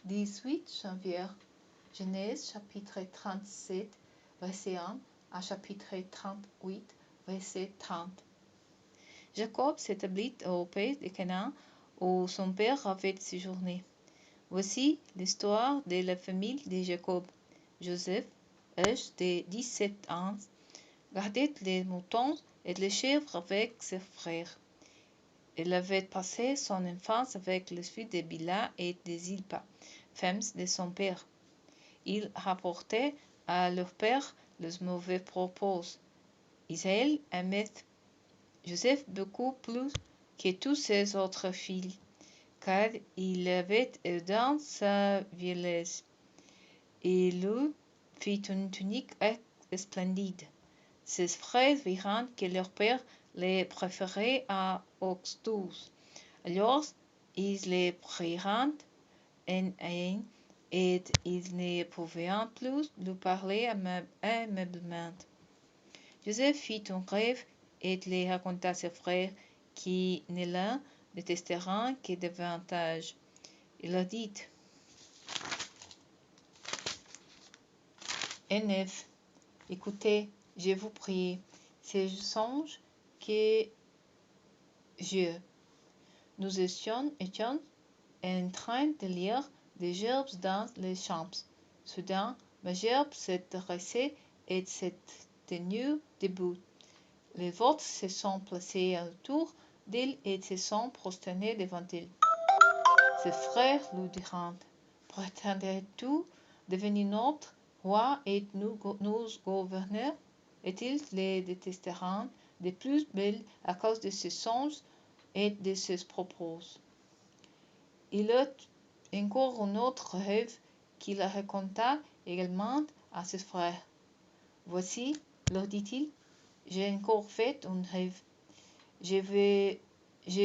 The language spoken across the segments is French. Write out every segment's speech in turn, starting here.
18 janvier, Genèse chapitre 37, verset 1 à chapitre 38, verset 30. Jacob s'établit au pays de Canaan où son père avait séjourné. Voici l'histoire de la famille de Jacob. Joseph, âgé de 17 ans, gardait les moutons et les chèvres avec ses frères. Il avait passé son enfance avec les filles de Bila et de Zilpa, femmes de son père. Il rapportait à leur père les mauvais propos. Israël aimait Joseph beaucoup plus que tous ses autres filles, car il avait dans sa vieillesse. Il lui fit une tunique splendide. Ses frères virent que leur père les préférait à Oxtus. Alors ils les prirent en haine et ils ne pouvaient plus lui parler aimablement. Joseph fit un rêve et le raconta à ses frères, qui ne l'un détestèrent que davantage. Il leur dit: Enef, écoutez, je vous prie, c'est songe que nous étions en train de lire des gerbes dans les champs. Soudain, ma gerbe s'est dressée et s'est tenue debout. Les vôtres se sont placés autour d'elle et se sont prosternés devant elle. Ses frères lui dirent: Prétendrais-tu devenir notre roi et nous gouverner? Et ils les détesteront de plus belle à cause de ses songes et de ses propos. Il eut encore un autre rêve qu'il raconta également à ses frères. Voici, leur dit-il, j'ai encore fait un rêve. Je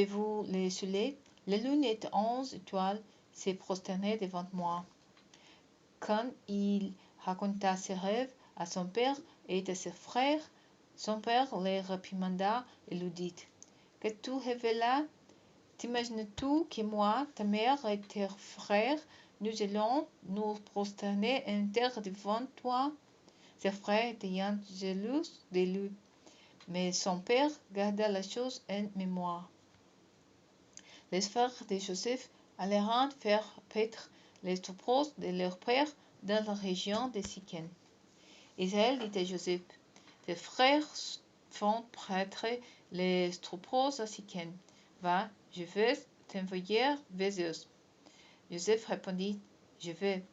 vous le soleil, la lune et 11 étoiles se prosternaient devant moi. Quand il raconta ses rêves à son père et à ses frères, son père les réprimanda et lui dit: Que tu révélas? T'imagines-tu que moi, ta mère et tes frères, nous allons nous prosterner en terre devant toi? Ses frères étaient jaloux de lui, mais son père garda la chose en mémoire. Les frères de Joseph allèrent faire paître les troupeaux de leur père dans la région de Sichem. Israël dit à Joseph: Tes frères font paître les troupeaux à Sichem. Va, je vais t'envoyer vers eux. Joseph répondit: Je vais.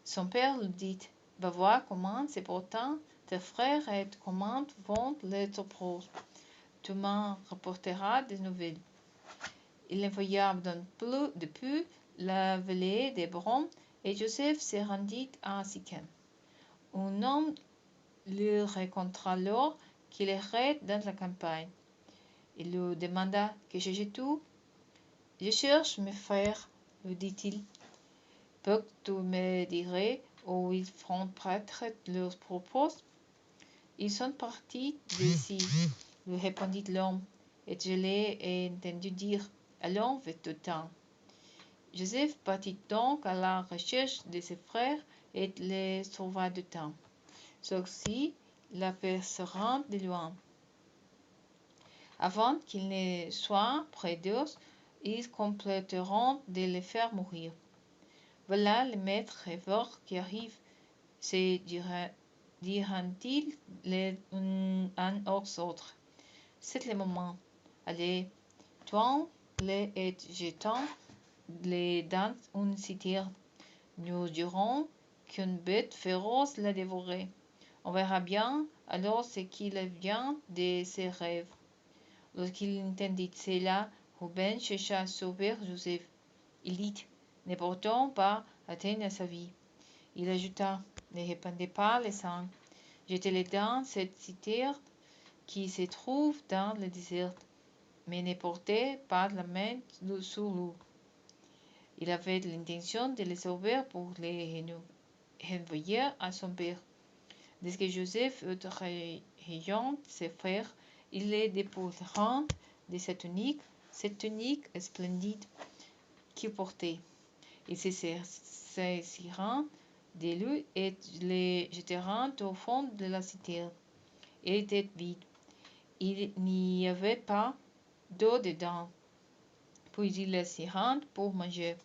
Son père lui dit: Va voir comment se portent tes frères et comment vont les troupeaux. Tu m'en rapporteras des nouvelles. Il envoya depuis la vallée d'Hébron, et Joseph se rendit à Sichem. Un homme le rencontra alors qu'il errait dans la campagne. Il lui demanda: Que cherches-tu? Je cherche mes frères, lui dit-il. Peux-tu me dire où ils font paître leurs troupeaux? Ils sont partis d'ici, lui répondit l'homme, et je l'ai entendu dire: Allons vers Dothan. Joseph partit donc à la recherche de ses frères et les trouva de temps. Ceux-ci l'apercevant de loin. Avant qu'ils ne soient près d'eux, ils compléteront de les faire mourir. Voilà le maître rêveur qui arrive, se diront-ils l'un aux autres. C'est le moment. Allez, tuons-les et jetons-les dans une citerne. Nous dirons qu'une bête féroce l'a dévoré. On verra bien alors ce qu'il vient de ses rêves. Lorsqu'il entendit cela, Ruben chercha à sauver Joseph. Il dit: Ne portons pas atteinte à sa vie. Il ajouta: Ne répandez pas le sang. Jetez-les dans cette citerne qui se trouve dans le désert, mais ne portez pas la main sur lui. Il avait l'intention de les sauver pour les renvoyer à son père. Dès que Joseph eut rejoint ses frères, ils les déposèrent de cette tunique splendide qu'il portait. Ils se saisirent de lui et le jetèrent au fond de la citerne. Elle était vide. Il n'y avait pas d'eau dedans. Puis ils la tirèrent pour manger.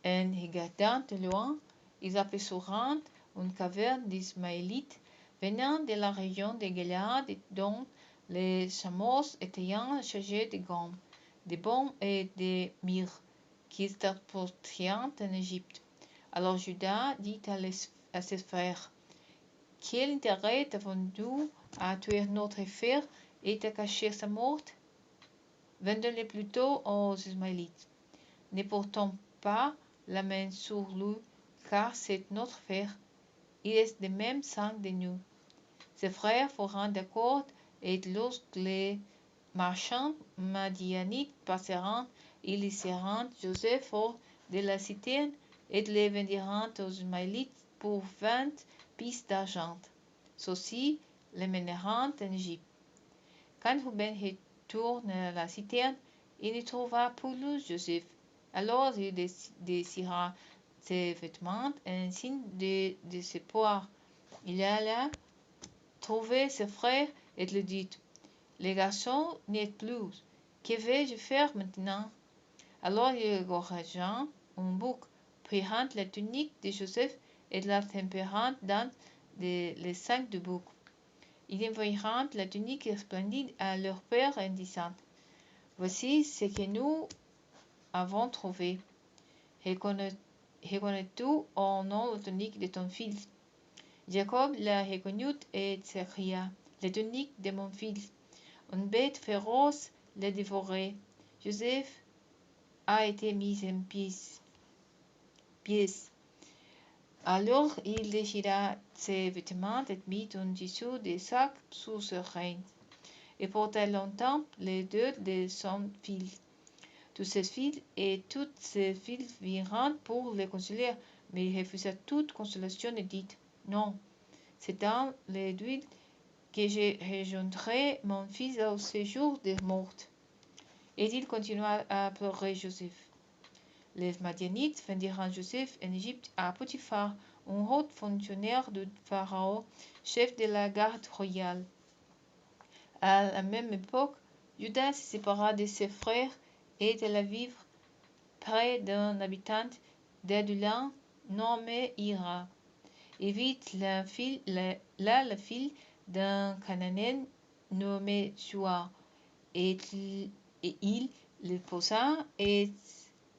En regardant de loin, ils aperçurent une caverne d'Ismaélites venant de la région de Galaad dont les chameaux étaient chargés de gomme, de baume et de myrrhe qu'ils transportèrent en Égypte. Alors Judas dit à ses frères: Quel intérêt avons-nous à tuer notre frère et à cacher sa mort? Vendons-le plutôt aux Ismaélites. Ne portons pas la main sur lui, car c'est notre frère. Il est de même sang que nous. Ses frères furent d'accord, et lorsque les marchands madianites passèrent, ils laissèrent Joseph hors de la citerne et le vendirent aux Ismaélites pour 20 pièces d'argent. Ceux-ci le menèrent en Égypte. Quand Ruben retourne à la citerne, il ne trouva plus Joseph. Alors il déchira ses vêtements, un signe de désespoir. Il alla trouver ses frères et lui dit: Le garçon n'est plus. Que vais-je faire maintenant? Alors il gorgea un bouc, prirent la tunique de Joseph et la tempérant dans le sang du bouc. Ils envoyèrent la tunique splendide à leur père en disant: Voici ce que nous avons trouvé. Reconnais-tu au nom la tunique de ton fils? Jacob la reconnut et s'écria: La tunique de mon fils. Une bête féroce l'a dévoré. Joseph a été mis en pièces. Alors il déchira ses vêtements et mit un tissu de sac sous ses reins. Et porta longtemps les deux de son fils. Tous ses fils et toutes ses filles vinrent pour le consoler, mais il refusa toute consolation et dit: Non, c'est dans les nuits que je rejoindrai mon fils au séjour des morts. Et il continua à pleurer Joseph. Les Madianites vendirent Joseph en Égypte à Potiphar, un haut fonctionnaire du Pharaon, chef de la garde royale. À la même époque, Judas se sépara de ses frères et alla vivre près d'un habitant d'Adulam nommé Hira. Il vit la fille d'un Cananéen nommé Shua, et il l'épousa et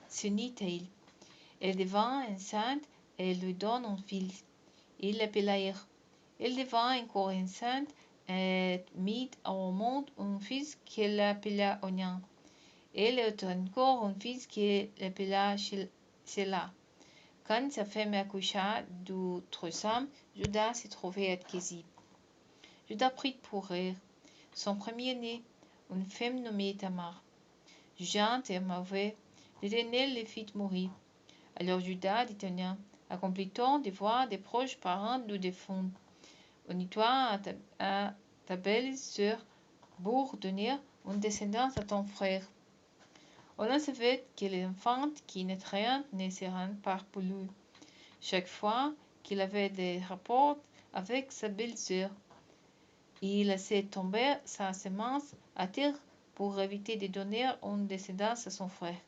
s'unit à elle. Elle devint enceinte et lui donne un fils. Il l'appela Er. Elle devint encore enceinte et mit au monde un fils qu'elle appela Onan. Elle eut encore un fils qu'elle appela Shelah. Quand sa femme accoucha du troisième, Judas se trouvait à Kézib. Judas prit pour elle son premier-né, une femme nommée Tamar. Jugeant et mauvais, l'Éternel le fit mourir. Alors Judas dit Accomplis ton devoir des proches parents du défunt. Unis-toi à ta belle-sœur pour donner une descendance à ton frère. On savait que les enfants qui naîtraient ne seraient pas pour lui. Chaque fois qu'il avait des rapports avec sa belle-sœur, il laissait tomber sa semence à terre pour éviter de donner une descendance à son frère.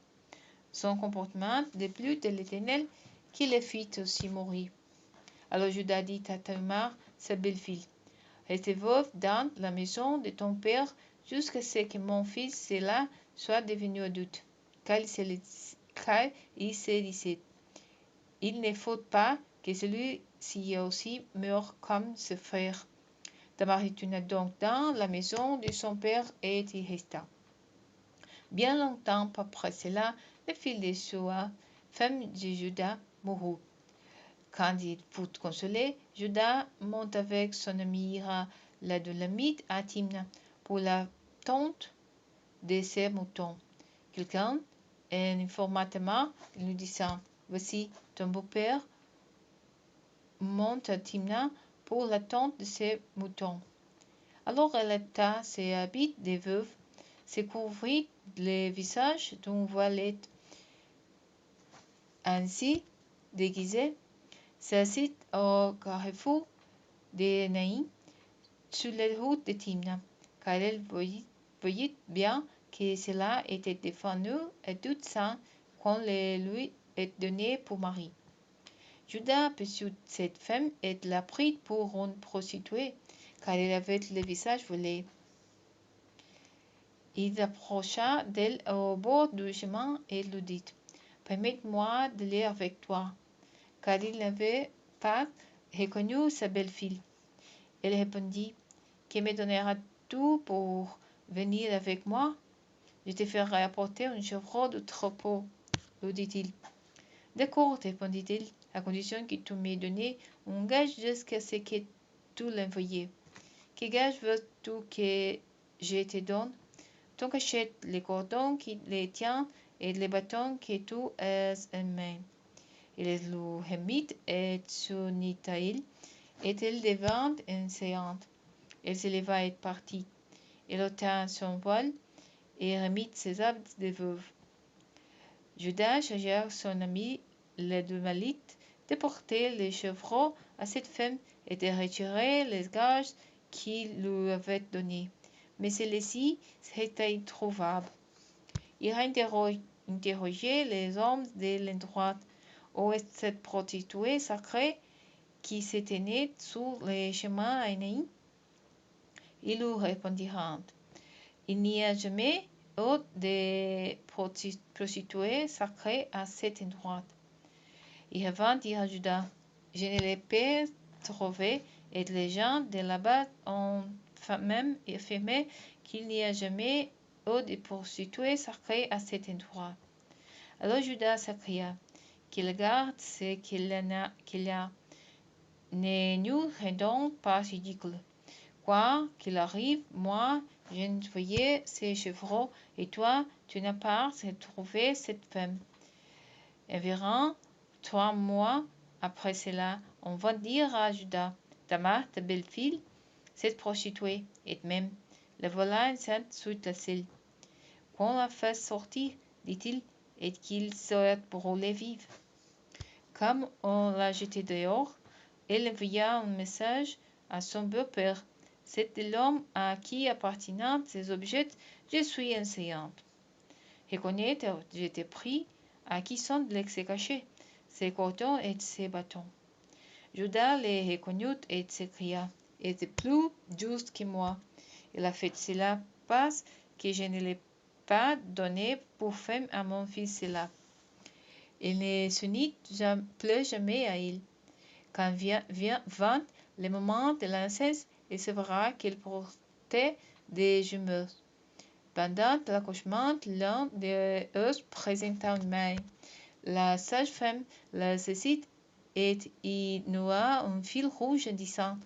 Son comportement déplut de l'Éternel qui le fit aussi mourir. Alors Judas dit à Tamar, sa belle-fille: Reste veuve dans la maison de ton père jusqu'à ce que mon fils Sélah soit devenu adulte. Car il se disait: Il ne faut pas que celui-ci aussi meure comme ses frères. Tamar retourna donc dans la maison de son père et y resta. Bien longtemps après cela, la fille de Shua, femme de Judas, mourut. Quand il fut consolé, Judas monte avec son ami Hira l'Adulamite à Timna pour la tonte de ses moutons. Quelqu'un informa Tamar, lui disant: Voici, ton beau-père monte à Timna pour la tonte de ses moutons. Alors elle ôta ses habits de veuve, se couvrit le visage d'une voilette, Ainsi, déguisé, s'assit au carrefour de Naïm, sur les routes de Timna, car elle voyait bien que cela était défendu et tout saint qu'on le lui ait donné pour mari. Judas aperçut cette femme et la prit pour une prostituée, car elle avait le visage volé. Il approcha d'elle au bord du chemin et lui dit: Permette-moi d'aller avec toi, car il n'avait pas reconnu sa belle-fille. Elle répondit: Que me donneras-tu pour venir avec moi? Je te ferai apporter un chevreau de troupeau, lui dit-il. D'accord, répondit-il, à condition que tu me donnes un gage jusqu'à ce que tu l'envoies. Quel gage veux-tu que je te donne? Ton cachette, les cordons qui les tiennent et les bâtons que tu as en main. Il le remit et s'unit à elle, et elle devint enseignante. Elle se leva et partit. Elle ôta son voile et remit ses habits de veuve. Judas chargea son ami le Malite de porter le chevreau à cette femme et de retirer les gages qu'il lui avait donnés. Mais celui-ci était introuvable. Il interrogeait les hommes de l'endroit où est cette prostituée sacrée qui se tenait sur le chemin à Naïm. Ils lui répondirent: Il n'y a jamais eu de prostituée sacrée à cet endroit. Il revint dire à Judas: Je ne l'ai pas trouvée, et les gens de là-bas ont même affirmé qu'il n'y a jamais eu de prostituée sacrée à cet endroit. Alors Judas s'écria: Qu'il garde ce qu'il a, ne nous rendons pas ridicule. Quoi qu'il arrive, moi, je nettoyais ces chevreaux, et toi, tu n'as pas trouvé cette femme. Environ 3 mois après cela, on va dire à Judas: Tamar, ta belle-fille, cette prostituée, et même, la voilà enceinte suite à celle qu'on la fait sortir, dit-il, et qu'il serait brûlé vive. Comme on l'a jeté dehors, elle envoya un message à son beau-père: C'est de l'homme à qui appartiennent ces objets, je suis enseignante. Reconnaître, je t'ai pris, à qui sont les cachés, ses cordons et ses bâtons. Judas les reconnut et s'écria: Il est plus juste que moi. Il a fait cela parce que je ne l'ai pas donné pour femme à mon fils là. Il ne s'unit plus jamais à elle. Quand vint le moment de l'inceste, il se verra qu'il portait des jumelles. Pendant l'accouchement, l'un d'eux présenta une main. La sage-femme la saisit et y noua un fil rouge en disant: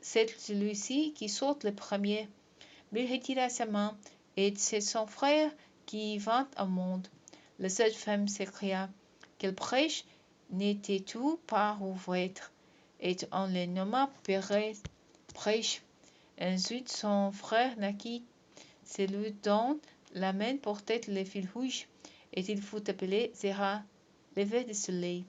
C'est celui-ci qui saute le premier. Mais il retira sa main, et c'est son frère qui vint au monde. La sage-femme s'écria: Quel prêche n'était-tu pas ouverte? Et on le nomma Pérez, prêche. Ensuite son frère naquit, celui dont la main portait le fil rouge, et il fut appelé Zéra, lever du soleil.